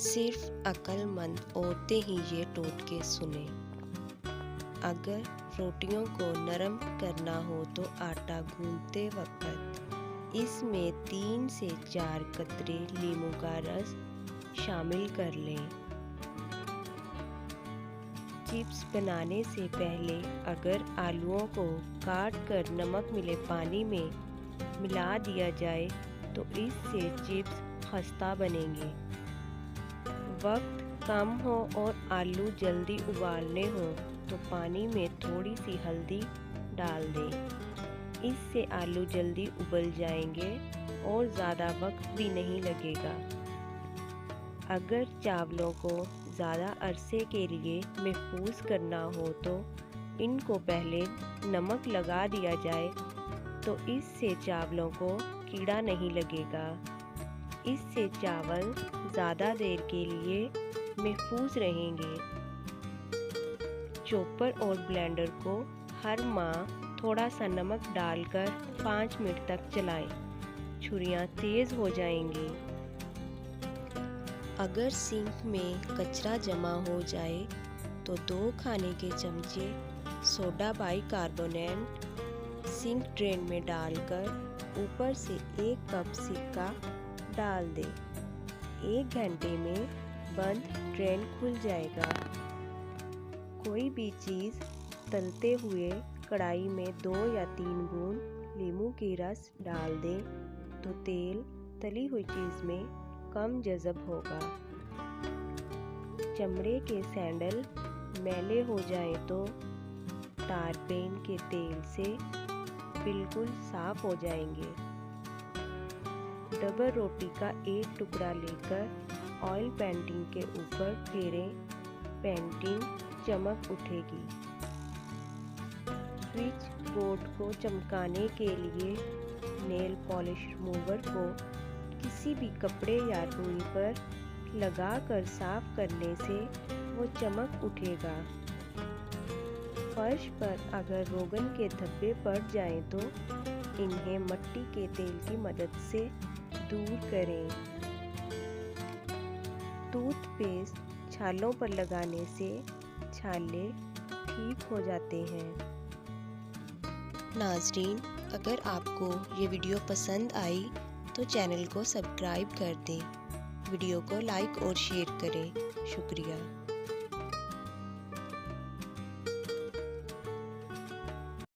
सिर्फ अक्लमंद औरतें ही ये टोटके सुने। अगर रोटियों को नरम करना हो तो आटा गूंथते वक्त इसमें 3 से 4 कतरे नींबू का रस शामिल कर लें। चिप्स बनाने से पहले अगर आलूओं को काट कर नमक मिले पानी में मिला दिया जाए तो इससे चिप्स खस्ता बनेंगे। वक्त कम हो और आलू जल्दी उबालने हो तो पानी में थोड़ी सी हल्दी डाल दें। इससे आलू जल्दी उबल जाएंगे और ज़्यादा वक्त भी नहीं लगेगा। अगर चावलों को ज़्यादा अरसे के लिए महफूज करना हो तो इनको पहले नमक लगा दिया जाए तो इससे चावलों को कीड़ा नहीं लगेगा। इससे चावल ज़्यादा देर के लिए महफूज रहेंगे। चॉपर और ब्लेंडर को हर माह थोड़ा सा नमक डालकर 5 मिनट तक चलाएं। छुरियां तेज़ हो जाएंगी। अगर सिंक में कचरा जमा हो जाए तो 2 खाने के चमचे सोडा बाइकार्बोनेट सिंक ड्रेन में डालकर ऊपर से 1 कप सिरका डाल दें। 1 घंटे में बंद ड्रेन खुल जाएगा। कोई भी चीज़ तलते हुए कढ़ाई में 2 या 3 बूंद नींबू के रस डाल दें तो तेल तली हुई चीज़ में कम जज़ब होगा। चमड़े के सैंडल मैले हो जाए तो टारपेन के तेल से बिल्कुल साफ हो जाएंगे। डबल रोटी का 1 टुकड़ा लेकर ऑयल पेंटिंग के ऊपर फेरें, पेंटिंग चमक उठेगी। स्विच बोर्ड को चमकाने के लिए नेल पॉलिश रिमूवर को किसी भी कपड़े या रुई पर लगाकर साफ करने से वो चमक उठेगा। फर्श पर अगर रोगन के धब्बे पड़ जाएं तो इन्हें मिट्टी के तेल की मदद से दूर करें। टूथपेस्ट छालों पर लगाने से छाले ठीक हो जाते हैं। नाजरीन, अगर आपको ये वीडियो पसंद आई तो चैनल को सब्सक्राइब कर दें। वीडियो को लाइक और शेयर करें। शुक्रिया।